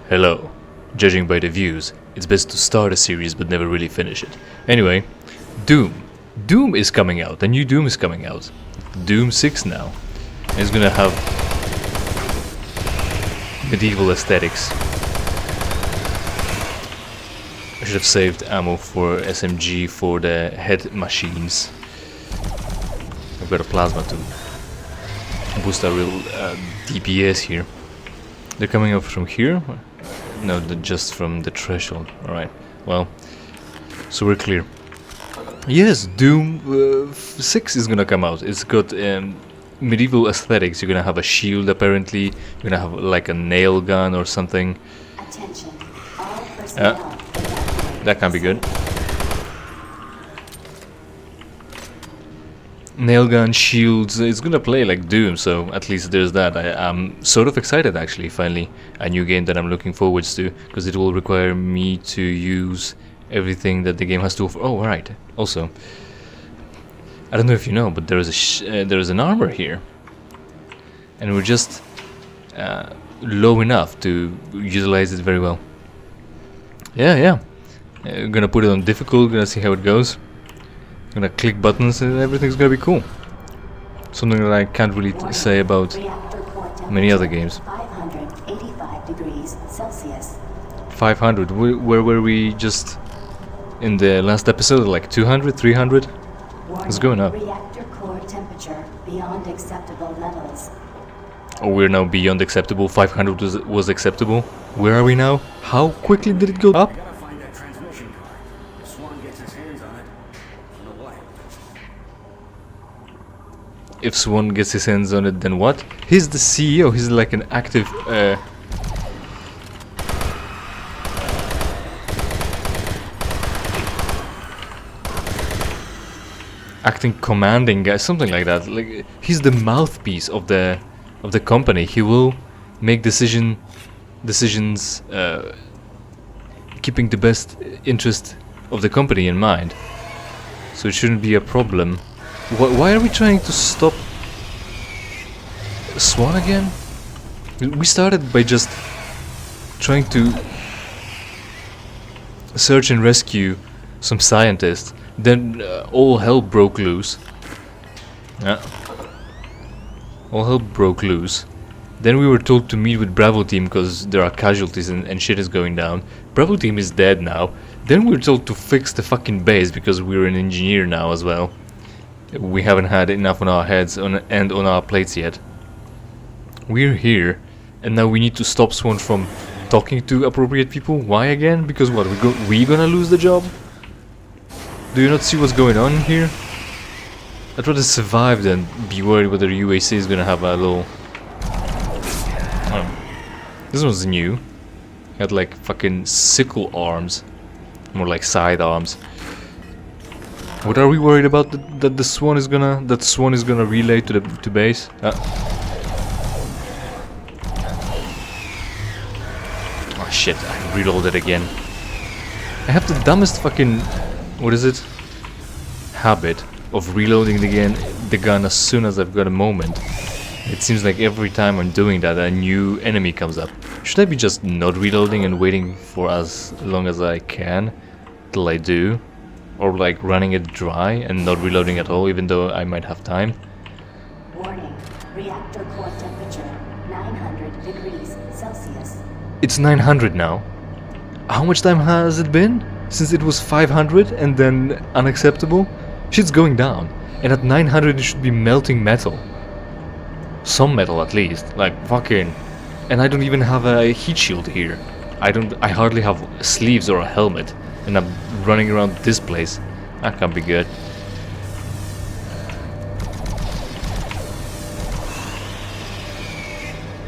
Hello. Judging by the views, it's best to start a series but never really finish it. Anyway, Doom. Doom is coming out. A new Doom is coming out. Doom 6 now. And it's gonna have medieval aesthetics. I should have saved ammo for SMG for the head machines. I've got a plasma to boost our real DPS here. They're coming up from here? No, just from the threshold. Alright, well, so we're clear. Yes, Doom 6 is gonna come out. It's got medieval aesthetics. You're gonna have a shield apparently. You're gonna have like a nail gun or something. Attention, all personnel. That can't be good. Nail gun, shields, it's gonna play like Doom, so at least there's that. I'm sort of excited actually, finally. A new game that I'm looking forwards to, because it will require me to use everything that the game has to offer. Oh, right. Also, I don't know if you know, but there is an armor here. And we're just low enough to utilize it very well. Yeah. We're gonna put it on difficult, gonna see how it goes. Gonna click buttons and everything's gonna be cool. Something that I can't really say about many other games. 585 degrees Celsius. 500. Where were we just in the last episode? Like 200, 300? It's going up. Reactor core temperature beyond acceptable levels. Oh, we're now beyond acceptable. 500 was acceptable. Where are we now? How quickly did it go up? If Swan gets his hands on it, then what? He's the CEO, he's like an active acting commanding guy, something like that. Like he's the mouthpiece of the company. He will make decisions keeping the best interest of the company in mind. So it shouldn't be a problem. Why are we trying to stop Swan again? We started by just trying to search and rescue some scientists. Then all hell broke loose. Yeah. All hell broke loose. Then we were told to meet with Bravo team because there are casualties and shit is going down. Bravo team is dead now. Then we were told to fix the fucking base because we're an engineer now as well. We haven't had enough on our heads and on our plates yet. We're here, and now we need to stop Swan from talking to appropriate people. Why again? Because what? We gonna lose the job? Do you not see what's going on here? I'd rather survive than be worried whether UAC is gonna have a little... This one's new. Had like fucking sickle arms. More like side arms. What are we worried about? That Swan is gonna relay to base? Oh shit! I reloaded again. I have the dumbest fucking habit of reloading the gun as soon as I've got a moment. It seems like every time I'm doing that, a new enemy comes up. Should I be just not reloading and waiting for as long as I can till I do? Or like running it dry and not reloading at all, even though I might have time. Warning, reactor core temperature 900 degrees Celsius. It's 900 now. How much time has it been? Since it was 500 and then unacceptable? Shit's going down. And at 900 it should be melting metal. Some metal at least. Like fucking... And I don't even have a heat shield here. I hardly have sleeves or a helmet. And I'm running around this place. That can't be good.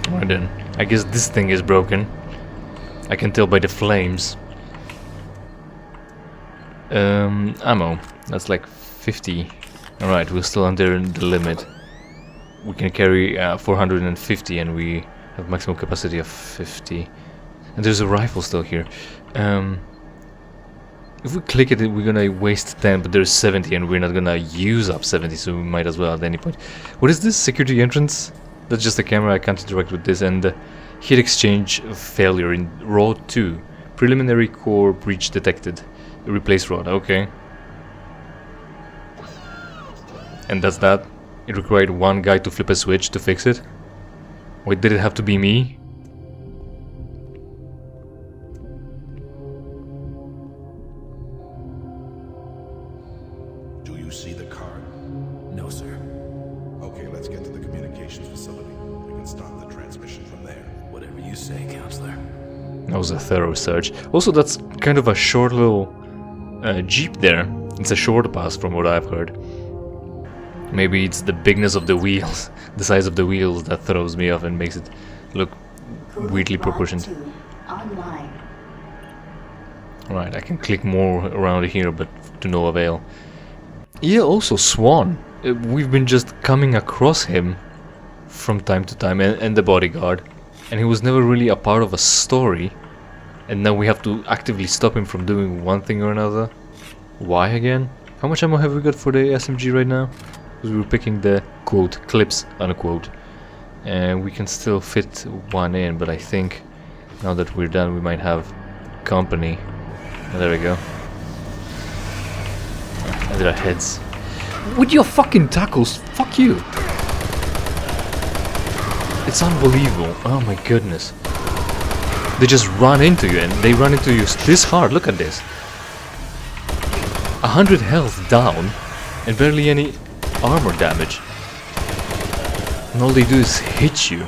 Alright then. I guess this thing is broken. I can tell by the flames. Ammo. That's like 50. Alright, we're still under the limit. We can carry 450 and we have maximum capacity of 50. And there's a rifle still here. If we click it, we're gonna waste 10, but there's 70 and we're not gonna use up 70, so we might as well at any point. What is this? Security entrance? That's just a camera, I can't interact with this, and Heat exchange failure in rod 2. Preliminary core breach detected. Replace rod, okay. And that's that. It required one guy to flip a switch to fix it. Wait, did it have to be me? Do you see the card? No, sir. Okay, let's get to the communications facility. We can start the transmission from there. Whatever you say, Counselor. That was a thorough search. Also, that's kind of a short little jeep there. It's a short pass from what I've heard. Maybe it's the bigness of the wheels, the size of the wheels that throws me off and makes it look weirdly proportioned. Online. Right, I can click more around here, but to no avail. Yeah, also Swan. We've been just coming across him from time to time, and the bodyguard. And he was never really a part of a story. And now we have to actively stop him from doing one thing or another. Why again? How much ammo have we got for the SMG right now? Because we were picking the, quote, clips, unquote. And we can still fit one in, but I think now that we're done we might have company. Oh, there we go. And there are heads. With your fucking tackles, fuck you! It's unbelievable, oh my goodness. They just run into you, and they run into you this hard, look at this. 100 health down, and barely any armor damage. And all they do is hit you.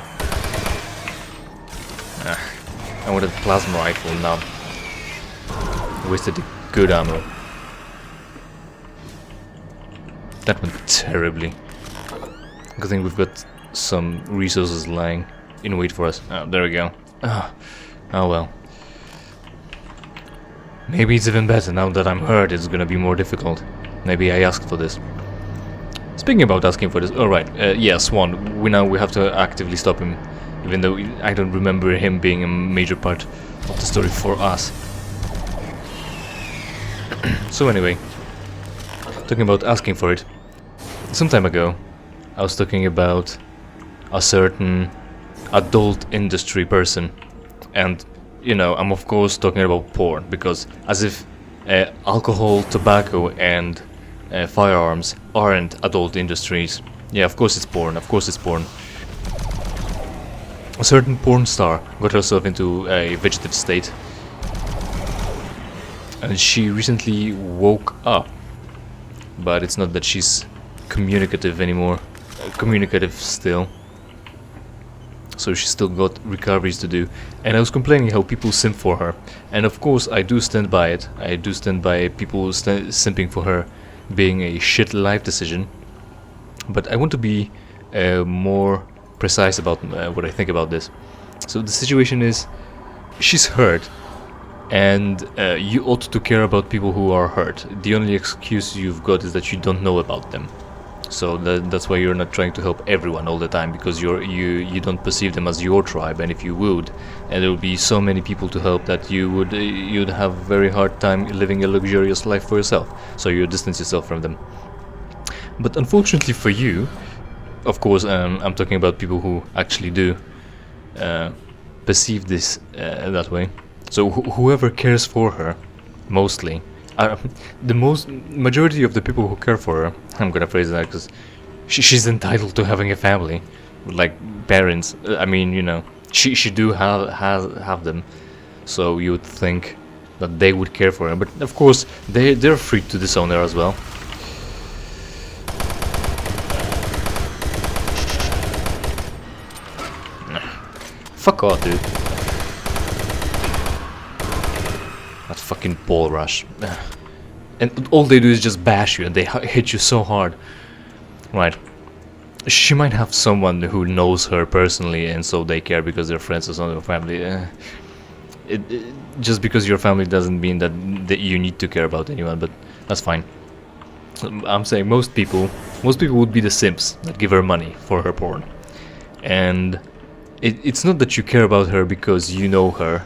I wanted a plasma rifle now. Wasted the good ammo. That went terribly. Good thing we've got some resources lying in wait for us. Oh, there we go. Oh well. Maybe it's even better now that I'm hurt. It's gonna be more difficult. Maybe I asked for this. Speaking about asking for this, alright, yeah, Swan, we have to actively stop him, even though I don't remember him being a major part of the story for us. So anyway, talking about asking for it, some time ago I was talking about a certain adult industry person, and you know, I'm of course talking about porn, because as if alcohol, tobacco and firearms aren't adult industries. Yeah, of course it's porn, of course it's porn. A certain porn star got herself into a vegetative state, and she recently woke up, but it's not that she's communicative anymore, communicative still, so she still got recoveries to do. And I was complaining how people simp for her, and of course I do stand by it. I do stand by people simping for her being a shit life decision, but I want to be more precise about what I think about this. So the situation is, she's hurt, and you ought to care about people who are hurt. The only excuse you've got is that you don't know about them. So that's why you're not trying to help everyone all the time, because you don't perceive them as your tribe. And if you would, and there would be so many people to help that you'd have a very hard time living a luxurious life for yourself. So you distance yourself from them. But unfortunately for you, of course, I'm talking about people who actually do perceive this that way. So whoever cares for her, mostly. The majority of the people who care for her, I'm gonna phrase that because she's entitled to having a family, like parents. I mean, you know, she do have them, so you would think that they would care for her. But of course, they're free to disown her as well. Fuck off, dude. That fucking ball rush. And all they do is just bash you, and they hit you so hard. Right. She might have someone who knows her personally, and so they care because they're friends or something, or family. Just because your family doesn't mean that you need to care about anyone, but that's fine. I'm saying most people would be the simps that give her money for her porn. And it's not that you care about her because you know her.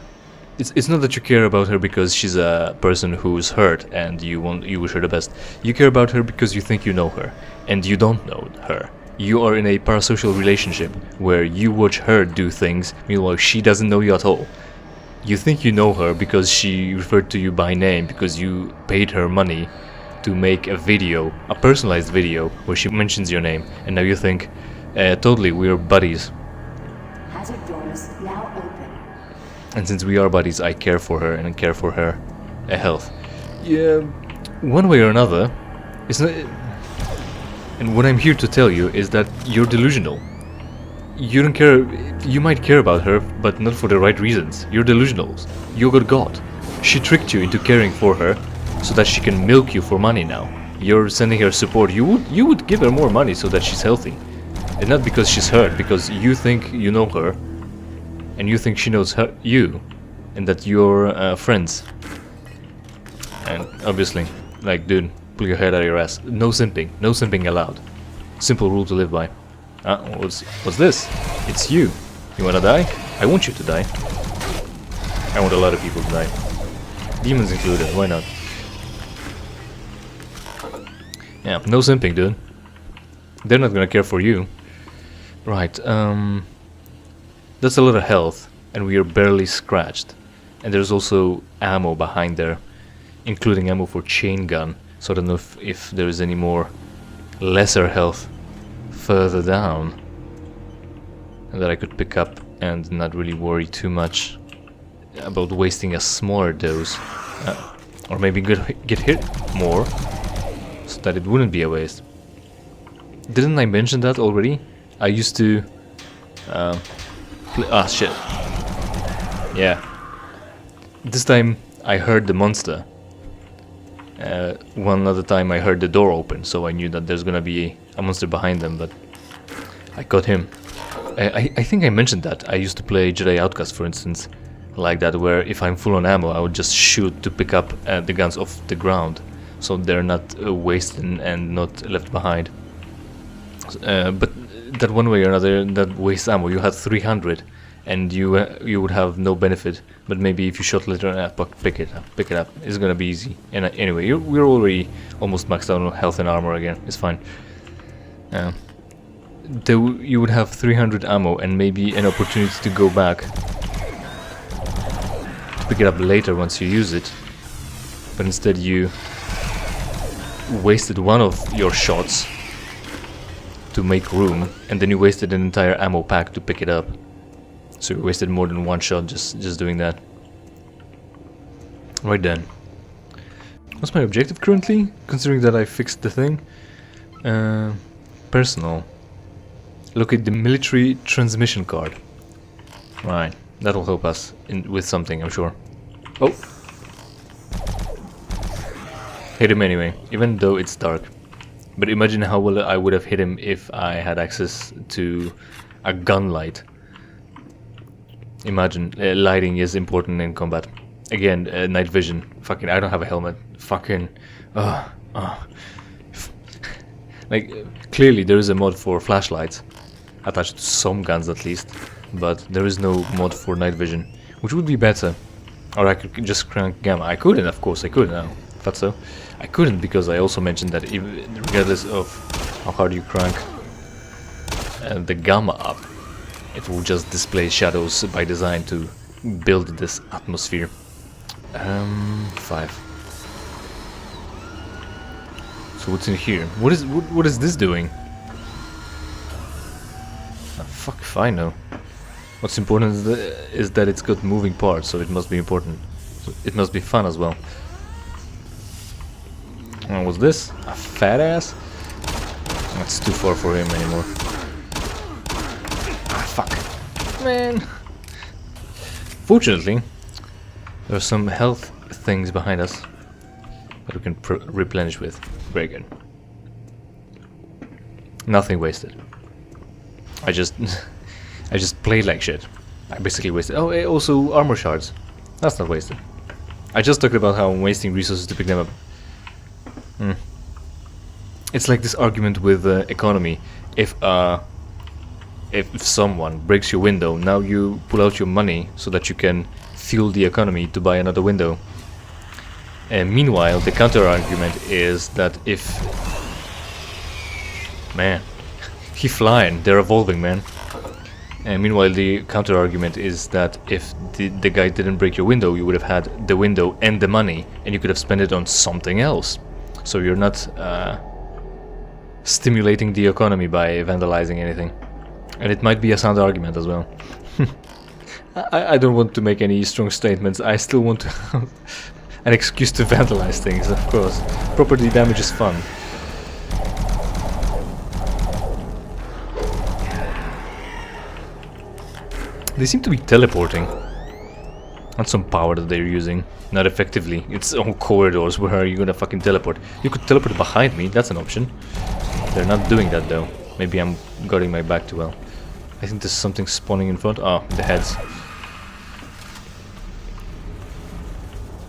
It's not that you care about her because she's a person who's hurt and you wish her the best. You care about her because you think you know her, and you don't know her. You are in a parasocial relationship where you watch her do things, meanwhile she doesn't know you at all. You think you know her because she referred to you by name, because you paid her money to make a video, a personalized video, where she mentions your name, and now you think, totally, we're buddies. Hazard doors now open. And since we are buddies, I care for her and I care for her health. Yeah, one way or another, it's not. And what I'm here to tell you is that you're delusional. You don't care. You might care about her, but not for the right reasons. You're delusional. You got God. She tricked you into caring for her, so that she can milk you for money now. You're sending her support. You would give her more money so that she's healthy, and not because she's hurt. Because you think you know her, and you think she knows you, and that you're friends. And obviously, like, dude, pull your head out of your ass. No simping. No simping allowed. Simple rule to live by. What's this? It's you. You wanna die? I want you to die. I want a lot of people to die. Demons included, why not? Yeah, no simping, dude. They're not gonna care for you. Right, that's a lot of health, and we are barely scratched. And there's also ammo behind there, including ammo for chain gun. So I don't know if there is any more lesser health further down that I could pick up and not really worry too much about wasting a smaller dose, or maybe get hit more so that it wouldn't be a waste. Didn't I mention that already? I used to shit. Yeah, this time I heard the monster. One other time I heard the door open, so I knew that there's gonna be a monster behind them, but I caught him. I think I mentioned that. I used to play Jedi Outcast, for instance, like that, where if I'm full on ammo, I would just shoot to pick up the guns off the ground, so they're not wasted and not left behind. But that one way or another, that waste ammo, you had 300, and you would have no benefit. But maybe if you shot later, pick it up. It's gonna be easy. And anyway, we're already almost maxed out on health and armor again. It's fine. You would have 300 ammo and maybe an opportunity to go back to pick it up later once you use it. But instead you wasted one of your shots to make room, and then you wasted an entire ammo pack to pick it up. So you wasted more than one shot just doing that. Right then. What's my objective currently, considering that I fixed the thing? Personal. Look at the military transmission card. Right, that'll help us with something, I'm sure. Oh! Hit him anyway, even though it's dark. But imagine how well I would have hit him if I had access to a gun light. Imagine, lighting is important in combat. Again, night vision. Fucking, I don't have a helmet. Fucking, like, clearly there is a mod for flashlights, attached to some guns at least, but there is no mod for night vision, which would be better. Or I could just crank gamma. I couldn't, of course, I could now. Thought so. I couldn't because I also mentioned that regardless of how hard you crank the gamma up, it will just display shadows by design to build this atmosphere. 5. So what's in here? What is this doing? Fuck if I know. What's important is that it's got moving parts, so it must be important. So it must be fun as well. What's this? A fat ass? That's too far for him anymore. Fuck. Man. Fortunately, there are some health things behind us that we can replenish with. Very good. Nothing wasted. I just played like shit. I basically wasted. Oh, also armor shards. That's not wasted. I just talked about how I'm wasting resources to pick them up. It's like this argument with economy. If someone breaks your window, now you pull out your money so that you can fuel the economy to buy another window. And meanwhile, the counter argument is that if He flying. They're evolving, man. And meanwhile, the counter argument is that if the guy didn't break your window, you would have had the window and the money, and you could have spent it on something else. So you're not stimulating the economy by vandalizing anything. And it might be a sound argument as well. I don't want to make any strong statements. I still want to have an excuse to vandalize things, of course. Property damage is fun. They seem to be teleporting. That's some power that they're using. Not effectively. It's all corridors. Where are you gonna fucking teleport? You could teleport behind me. That's an option. They're not doing that though. Maybe I'm guarding my back too well. I think there's something spawning in front. Oh, the heads.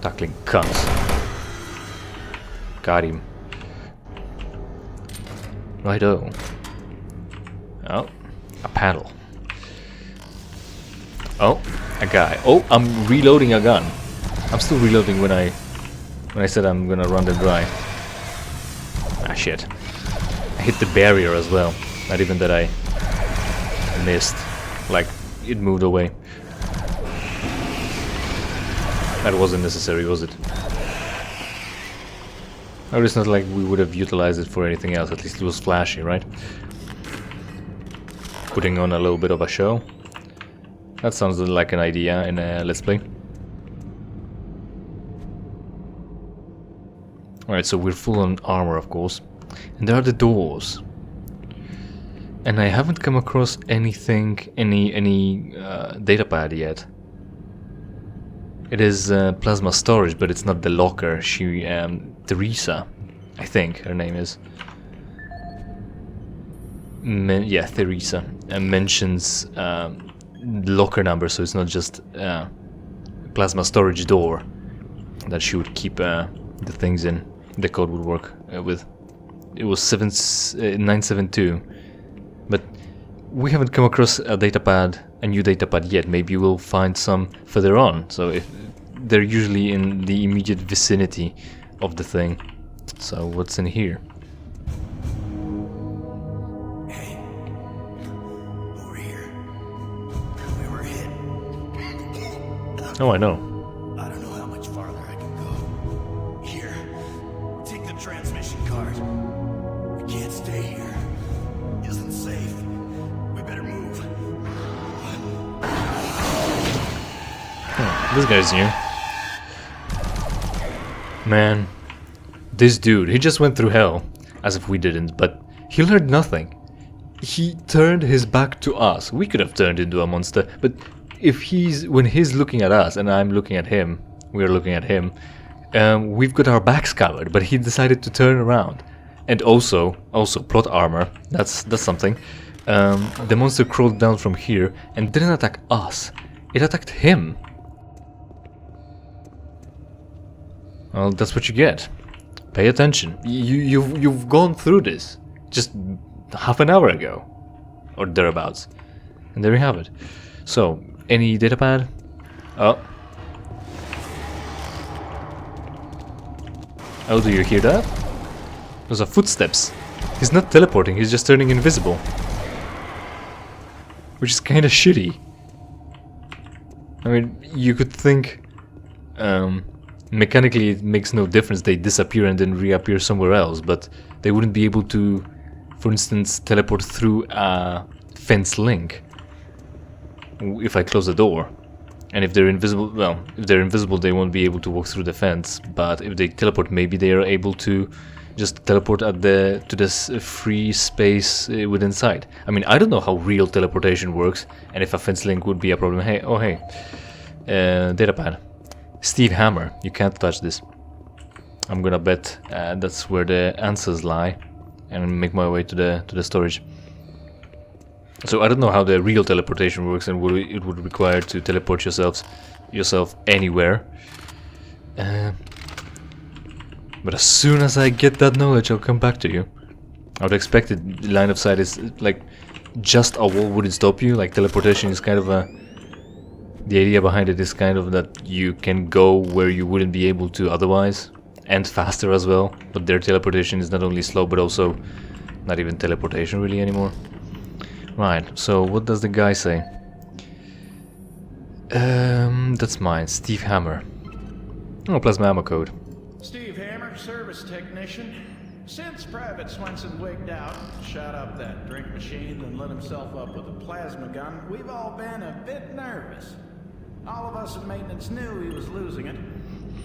Tackling cunts. Got him. Righto. Oh, a paddle. Oh, a guy. Oh, I'm reloading a gun. I'm still reloading when I said I'm gonna run them dry. Ah, shit. I hit the barrier as well. Not even that I missed. Like, it moved away. That wasn't necessary, was it? Or it's not like we would have utilized it for anything else. At least it was flashy, right? Putting on a little bit of a show. That sounds like an idea in a Let's Play. Alright, so we're full on armor, of course. And there are the doors. And I haven't come across anything, any datapad yet. It is plasma storage, but it's not the locker. She, Teresa, I think her name is. Yeah, Teresa. Mentions locker number, so it's not just plasma storage door that she would keep the things in. The code would work with. It was 972, but we haven't come across a datapad, a new datapad yet. Maybe we'll find some further on. So if they're usually in the immediate vicinity of the thing. So what's in here? Hey, over here. We were hit. Oh, I know. I don't know how much farther I can go. Here, take the transmission card. We can't stay here. Isn't safe. We better move. This guy's new. Man, this dude, he just went through hell, as if we didn't, but he learned nothing. He turned his back to us. We could have turned into a monster, but when he's looking at us and I'm looking at him, we're looking at him, we've got our backs covered, but he decided to turn around. And also plot armor, that's something. The monster crawled down from here and didn't attack us, it attacked him. Well, that's what you get. Pay attention. You've gone through this just half an hour ago, or thereabouts, and there you have it. So, any datapad? Oh, do you hear that? Those are footsteps. He's not teleporting. He's just turning invisible, which is kind of shitty. I mean, you could think. Mechanically it makes no difference, they disappear and then reappear somewhere else, but they wouldn't be able to, for instance, teleport through a fence link if I close the door. And if they're invisible, well, if they're invisible they won't be able to walk through the fence, but if they teleport maybe they are able to just teleport to this free space within sight. I mean, I don't know how real teleportation works and if a fence link would be a problem. Hey, oh hey, datapad. Steve Hammer, you can't touch this. I'm gonna bet that's where the answers lie, and make my way to the storage. So I don't know how the real teleportation works and what it would require to teleport yourself anywhere. But as soon as I get that knowledge, I'll come back to you. I would expect it. Line of sight is like just a wall wouldn't stop you. Like teleportation is kind of a. The idea behind it is kind of that you can go where you wouldn't be able to otherwise, and faster as well, but their teleportation is not only slow but also not even teleportation really anymore. Right, so what does the guy say? That's mine, Steve Hammer. Oh, plasma ammo code. Steve Hammer, service technician. Since Private Swenson wigged out, shot up that drink machine, and lit himself up with a plasma gun, we've all been a bit nervous. All of us in maintenance knew he was losing it.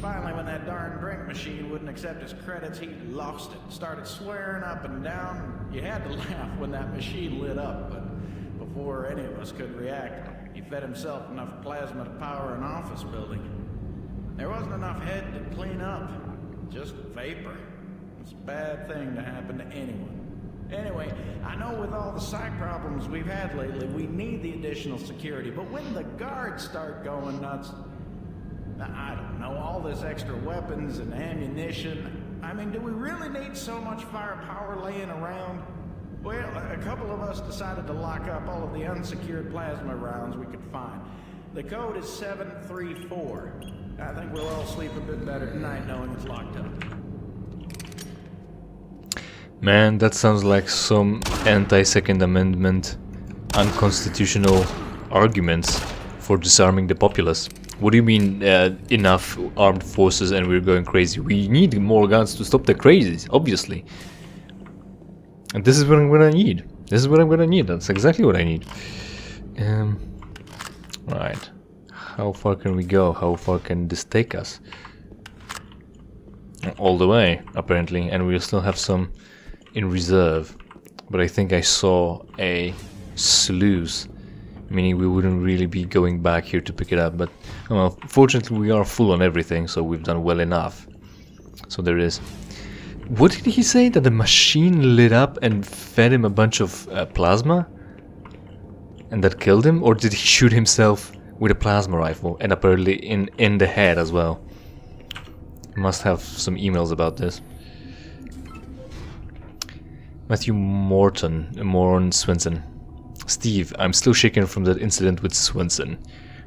Finally, when that darn drink machine wouldn't accept his credits, he lost it. Started swearing up and down. You had to laugh when that machine lit up, but before any of us could react, he fed himself enough plasma to power an office building. There wasn't enough head to clean up, just vapor. It's a bad thing to happen to anyone. Anyway, I know with all the psych problems we've had lately, we need the additional security, but when the guards start going nuts, I don't know, all this extra weapons and ammunition, I mean, do we really need so much firepower laying around? Well, a couple of us decided to lock up all of the unsecured plasma rounds we could find. The code is 734. I think we'll all sleep a bit better tonight knowing it's locked up. Man, that sounds like some anti-Second Amendment, unconstitutional arguments for disarming the populace. What do you mean, enough armed forces and we're going crazy? We need more guns to stop the crazies, obviously. And this is what I'm gonna need. This is what I'm gonna need. That's exactly what I need. Right. How far can we go? How far can this take us? All the way, apparently, and we'll still have some in reserve. But I think I saw a sluice, meaning we wouldn't really be going back here to pick it up. But well, fortunately we are full on everything, so we've done well enough. So there is. What did he say? That the machine lit up and fed him a bunch of plasma? And that killed him? Or did he shoot himself with a plasma rifle? And apparently in the head as well. Must have some emails about this. Matthew Moron Swenson. Steve, I'm still shaken from that incident with Swenson.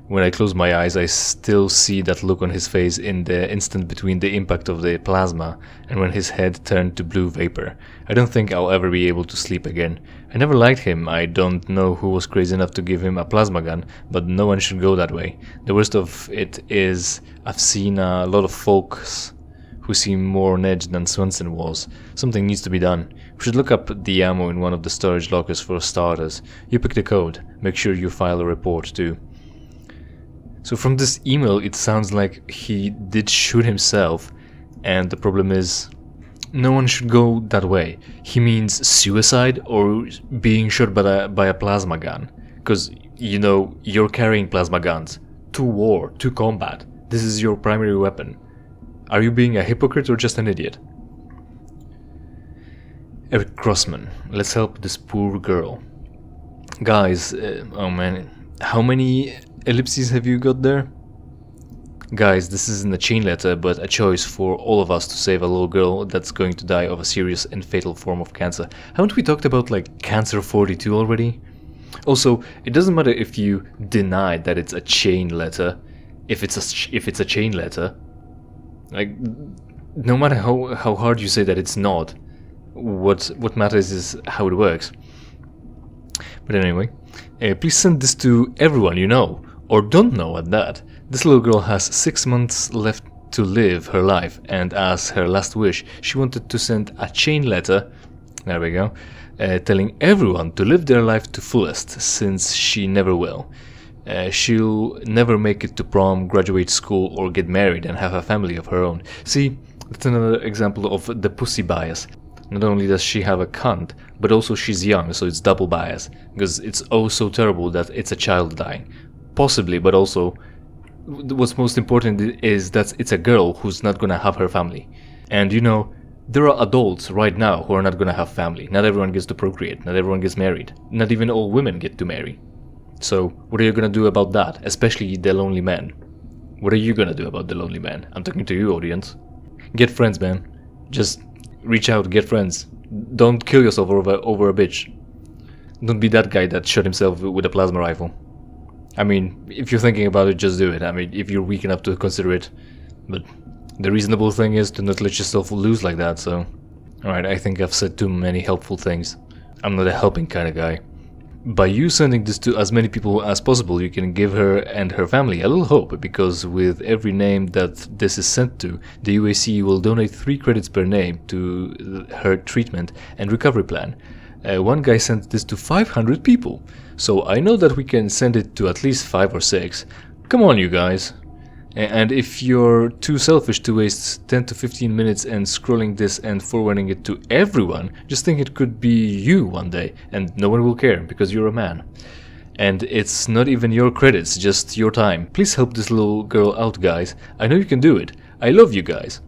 When I close my eyes, I still see that look on his face in the instant between the impact of the plasma and when his head turned to blue vapor. I don't think I'll ever be able to sleep again. I never liked him. I don't know who was crazy enough to give him a plasma gun, but no one should go that way. The worst of it is I've seen a lot of folks who seem more on edge than Swenson was. Something needs to be done. We should look up the ammo in one of the storage lockers for starters. You pick the code. Make sure you file a report too. So from this email it sounds like he did shoot himself, and the problem is no one should go that way. He means suicide or being shot by a plasma gun. Because, you know, you're carrying plasma guns to war, to combat. This is your primary weapon. Are you being a hypocrite or just an idiot? Eric Crossman, let's help this poor girl. Guys, oh man, how many ellipses have you got there? Guys, this isn't a chain letter, but a choice for all of us to save a little girl that's going to die of a serious and fatal form of cancer. Haven't we talked about like Cancer 42 already? Also, it doesn't matter if you deny that it's a chain letter, if it's a chain letter. Like, no matter how hard you say that it's not, what matters is how it works. But anyway, please send this to everyone you know, or don't know at that. This little girl has 6 months left to live her life, and as her last wish, she wanted to send a chain letter, there we go, telling everyone to live their life to fullest, since she never will. She'll never make it to prom, graduate school, or get married and have a family of her own. See, that's another example of the pussy bias. Not only does she have a cunt, but also she's young, so it's double bias. Because it's oh so terrible that it's a child dying. Possibly, but also, what's most important is that it's a girl who's not gonna have her family. And you know, there are adults right now who are not gonna have family. Not everyone gets to procreate, not everyone gets married. Not even all women get to marry. So, what are you gonna do about that? Especially the lonely man. What are you gonna do about the lonely man? I'm talking to you, audience. Get friends, man. Just reach out, get friends. Don't kill yourself over a bitch. Don't be that guy that shot himself with a plasma rifle. I mean, if you're thinking about it, just do it. I mean, if you're weak enough to consider it. But the reasonable thing is to not let yourself lose like that, so... Alright, I think I've said too many helpful things. I'm not a helping kind of guy. by you sending this to as many people as possible, you can give her and her family a little hope, because with every name that this is sent to, the UAC will donate 3 credits per name to her treatment and recovery plan. One guy sent this to 500 people, so I know that we can send it to at least 5 or 6. Come on, you guys. And if you're too selfish to waste 10 to 15 minutes and scrolling this and forwarding it to everyone, just think it could be you one day, and no one will care because you're a man. And it's not even your credits, just your time. Please help this little girl out, guys. I know you can do it. I love you guys.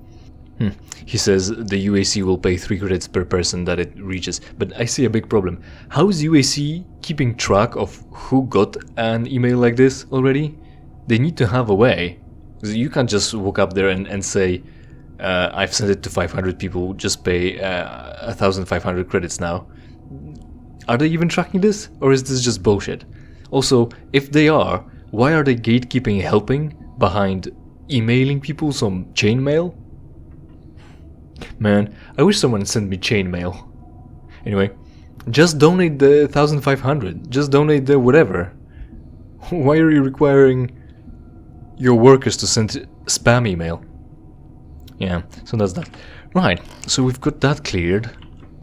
He says the UAC will pay 3 credits per person that it reaches, but I see a big problem. How is UAC keeping track of who got an email like this already? They need to have a way. You can't just walk up there and say, I've sent it to 500 people, just pay 1,500 credits now. Are they even tracking this? Or is this just bullshit? Also, if they are, why are they gatekeeping helping behind emailing people some chainmail? Man, I wish someone sent me chainmail. Anyway, just donate the 1,500. Just donate the whatever. Why are you requiring your workers to send spam email? Yeah, so that's that. Right, so we've got that cleared.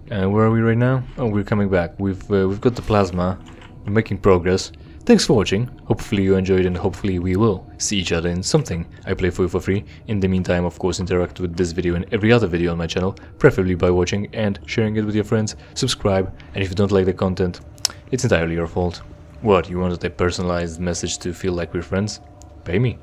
Where are we right now? Oh, we're coming back. We've got the plasma. We're making progress. Thanks for watching. Hopefully you enjoyed, and hopefully we will see each other in something I play for you for free. In the meantime, of course, interact with this video and every other video on my channel, preferably by watching and sharing it with your friends. Subscribe, and if you don't like the content, it's entirely your fault. What, you wanted a personalized message to feel like we're friends? Pay me.